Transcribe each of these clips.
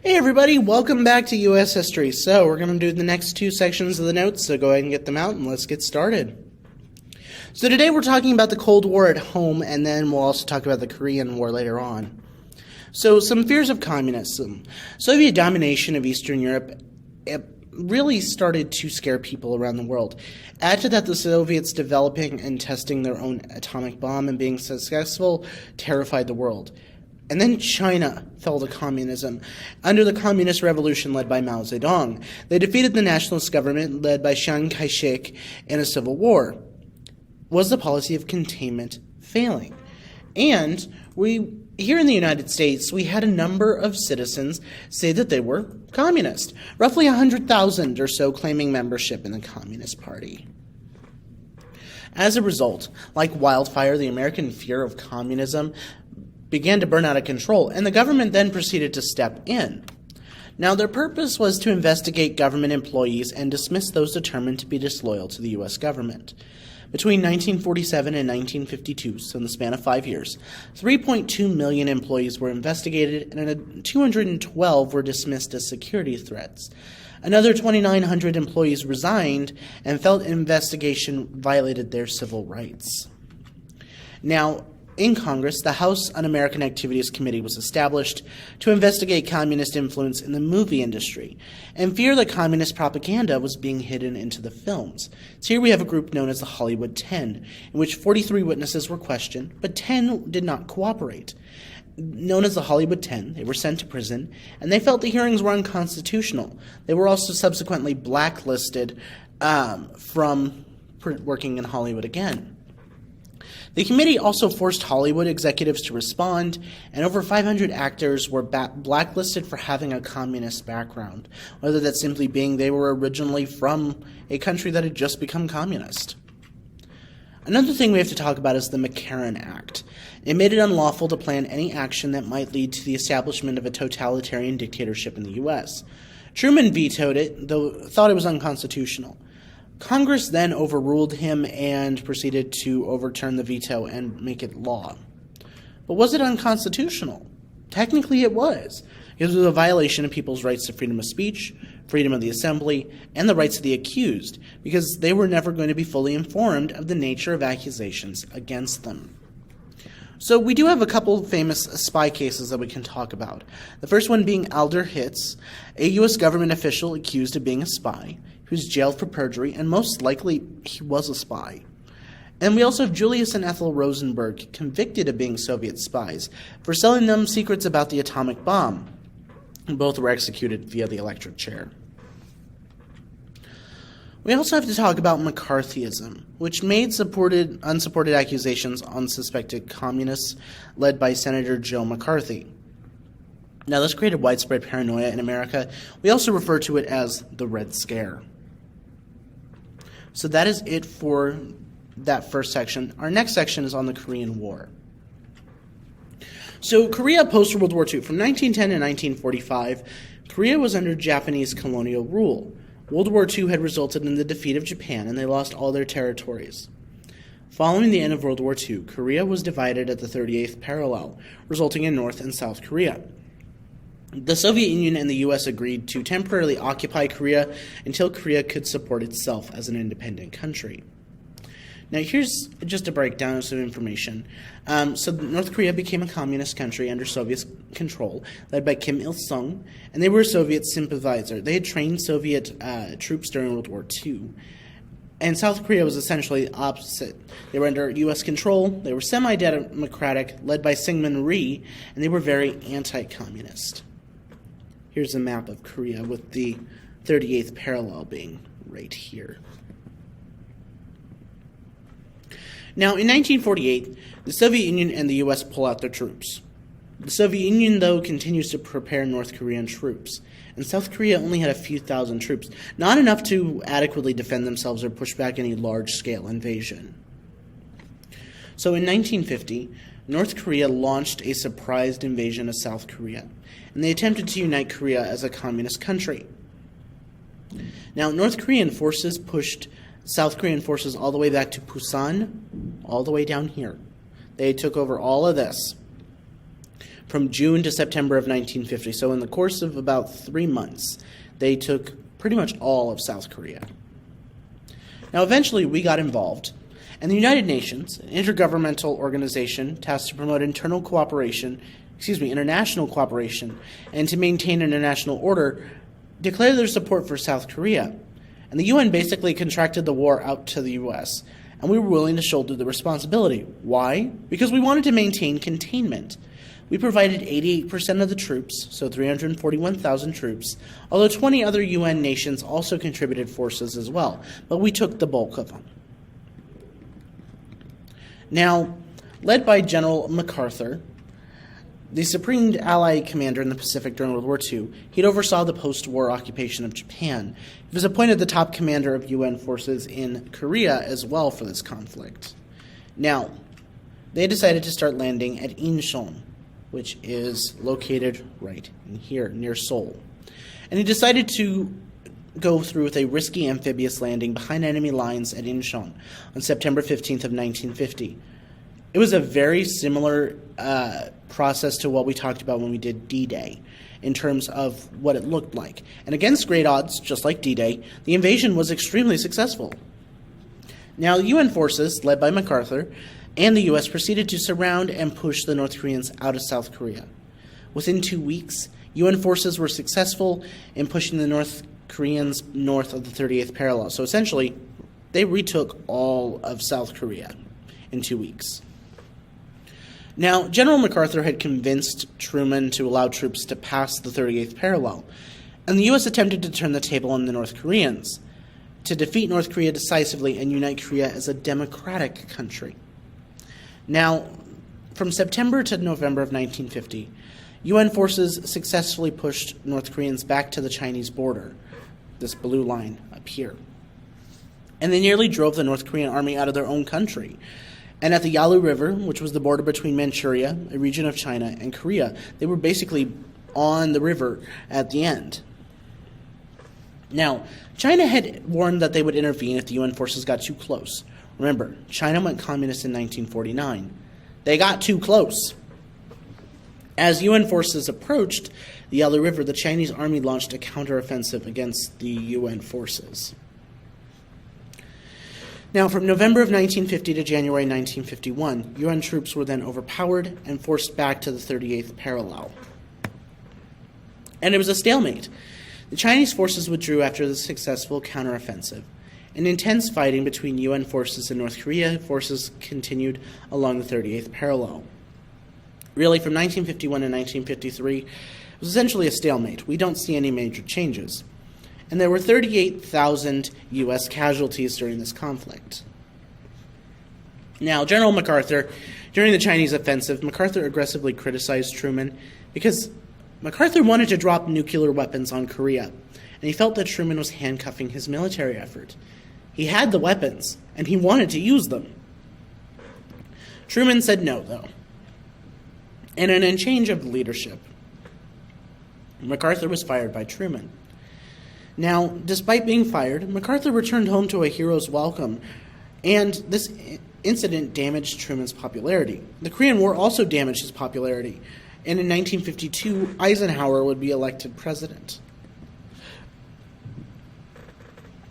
Hey everybody, welcome back to U.S. History. So we're going to do the next two sections of the notes, so go ahead and get them out and let's get started. So today we're talking about the Cold War at home, and then we'll also talk about the Korean War later on. So some fears of communism. Soviet domination of Eastern Europe really started to scare people around the world. Add to that the Soviets developing and testing their own atomic bomb and being successful terrified the world. And then China fell to communism under the Communist Revolution led by Mao Zedong. They defeated the nationalist government led by Chiang Kai-shek in a civil war. Was the policy of containment failing? And here in the United States, we had a number of citizens say that they were communist, roughly 100,000 or so claiming membership in the Communist Party. As a result, like wildfire, the American fear of communism began to burn out of control, and the government then proceeded to step in. Now, their purpose was to investigate government employees and dismiss those determined to be disloyal to the U.S. government. Between 1947 and 1952, so in the span of 5 years, 3.2 million employees were investigated, and 212 were dismissed as security threats. Another 2,900 employees resigned and felt investigation violated their civil rights. Now, in Congress, the House Un-American Activities Committee was established to investigate communist influence in the movie industry and fear that communist propaganda was being hidden into the films. So here we have a group known as the Hollywood 10, in which 43 witnesses were questioned, but 10 did not cooperate. Known as the Hollywood 10, they were sent to prison, and they felt the hearings were unconstitutional. They were also subsequently blacklisted from working in Hollywood again. The committee also forced Hollywood executives to respond, and over 500 actors were blacklisted for having a communist background, whether that's simply being they were originally from a country that had just become communist. Another thing we have to talk about is the Mccarran Act. It made it unlawful to plan any action that might lead to the establishment of a totalitarian dictatorship in the U.S. Truman vetoed it, though thought it was unconstitutional. Congress then overruled him and proceeded to overturn the veto and make it law. But was it unconstitutional? Technically it was. It was a violation of people's rights to freedom of speech, freedom of the assembly, and the rights of the accused, because they were never going to be fully informed of the nature of accusations against them. So we do have a couple of famous spy cases that we can talk about. The first one being Alder Hitz, a U.S. government official accused of being a spy, who was jailed for perjury, and most likely he was a spy. And we also have Julius and Ethel Rosenberg, convicted of being Soviet spies, for selling them secrets about the atomic bomb. Both were executed via the electric chair. We also have to talk about McCarthyism, which made unsupported accusations on suspected communists led by Senator Joe McCarthy. Now, this created widespread paranoia in America. We also refer to it as the Red Scare. So that is it for that first section. Our next section is on the Korean War. So Korea post-World War II, from 1910 to 1945, Korea was under Japanese colonial rule. World War II had resulted in the defeat of Japan, and they lost all their territories. Following the end of World War II, Korea was divided at the 38th parallel, resulting in North and South Korea. The Soviet Union and the U.S. agreed to temporarily occupy Korea until Korea could support itself as an independent country. Now, here's just a breakdown of some information. So North Korea became a communist country under Soviet control, led by Kim Il-sung, and they were a Soviet sympathizer. They had trained Soviet troops during World War II. And South Korea was essentially the opposite. They were under U.S. control, they were semi-democratic, led by Syngman Rhee, and they were very anti-communist. Here's a map of Korea with the 38th parallel being right here. Now, in 1948, the Soviet Union and the U.S. pull out their troops. The Soviet Union, though, continues to prepare North Korean troops, and South Korea only had a few thousand troops, not enough to adequately defend themselves or push back any large-scale invasion. So in 1950, North Korea launched a surprised invasion of South Korea, and they attempted to unite Korea as a communist country. Now, North Korean forces pushed South Korean forces all the way back to Busan, all the way down here. They took over all of this. from June to September of 1950. So in the course of about 3 months, they took pretty much all of South Korea. Now, eventually, we got involved, and the United Nations, an intergovernmental organization tasked to promote international cooperation, and to maintain international order, declared their support for South Korea. And the UN basically contracted the war out to the U.S., and we were willing to shoulder the responsibility. Why? Because we wanted to maintain containment. We provided 88% of the troops, so 341,000 troops, although 20 other UN nations also contributed forces as well, but we took the bulk of them. Now, led by General Macarthur, the Supreme Allied commander in the Pacific during World War II, he oversaw the post-war occupation of Japan. He was appointed the top commander of UN forces in Korea as well for this conflict. Now, they decided to start landing at Incheon, which is located right in here, near Seoul. And he decided to go through with a risky amphibious landing behind enemy lines at Incheon on September 15th of 1950. It was a very similar process to what we talked about when we did D-Day in terms of what it looked like. And against great odds, just like D-Day, the invasion was extremely successful. Now, the UN forces, led by Macarthur, and the U.S. proceeded to surround and push the North Koreans out of South Korea. Within 2 weeks, UN forces were successful in pushing the North Koreans north of the 38th parallel. So essentially, they retook all of South Korea in 2 weeks. Now, General Macarthur had convinced Truman to allow troops to pass the 38th parallel, and the U.S. attempted to turn the table on the North Koreans to defeat North Korea decisively and unite Korea as a democratic country. Now, from September to November of 1950, UN forces successfully pushed North Koreans back to the Chinese border, this blue line up here. And they nearly drove the North Korean army out of their own country. And at the Yalu River, which was the border between Manchuria, a region of China, and Korea, they were basically on the river at the end. Now, China had warned that they would intervene if the UN forces got too close. Remember, China went communist in 1949. They got too close. As UN forces approached the Yalu River, the Chinese army launched a counteroffensive against the UN forces. Now, from November of 1950 to January 1951, UN troops were then overpowered and forced back to the 38th parallel. And it was a stalemate. The Chinese forces withdrew after the successful counteroffensive. And intense fighting between UN forces and North Korea forces continued along the 38th parallel. Really, from 1951 to 1953, it was essentially a stalemate. We don't see any major changes. And there were 38,000 U.S. casualties during this conflict. Now, General Macarthur, during the Chinese offensive, Macarthur aggressively criticized Truman because Macarthur wanted to drop nuclear weapons on Korea, and he felt that Truman was handcuffing his military effort. He had the weapons, and he wanted to use them. Truman said no, though. And in a change of leadership, Macarthur was fired by Truman. Now, despite being fired, Macarthur returned home to a hero's welcome, and this incident damaged Truman's popularity. The Korean War also damaged his popularity, and in 1952, Eisenhower would be elected president.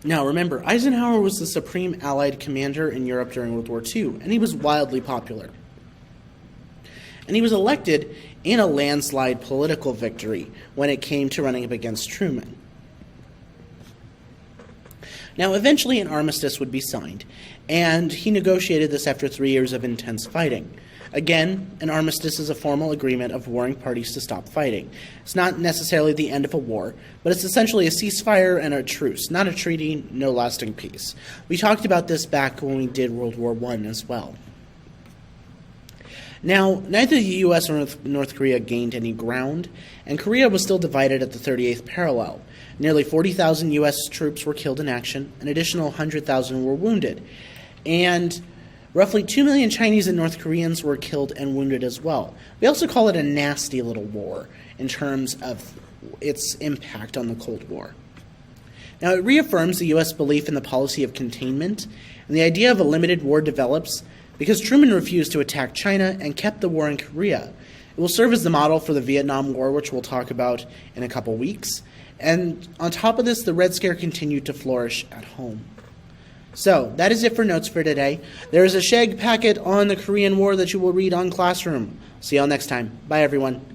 Now, remember, Eisenhower was the supreme Allied commander in Europe during World War II, and he was wildly popular. And he was elected in a landslide political victory when it came to running up against Truman. Now, eventually an armistice would be signed, and he negotiated this after 3 years of intense fighting. Again, an armistice is a formal agreement of warring parties to stop fighting. It's not necessarily the end of a war, but it's essentially a ceasefire and a truce, not a treaty, no lasting peace. We talked about this back when we did World War I as well. Now, neither the U.S. or North Korea gained any ground, and Korea was still divided at the 38th parallel. Nearly 40,000 U.S. troops were killed in action, an additional 100,000 were wounded, and roughly 2 million Chinese and North Koreans were killed and wounded as well. We also call it a nasty little war in terms of its impact on the Cold War. Now, it reaffirms the U.S. belief in the policy of containment, and the idea of a limited war develops because Truman refused to attack China and kept the war in Korea. It will serve as the model for the Vietnam War, which we'll talk about in a couple weeks. And on top of this, the Red Scare continued to flourish at home. So, that is it for notes for today. There is a shag packet on the Korean War that you will read on Classroom. See y'all next time. Bye, everyone.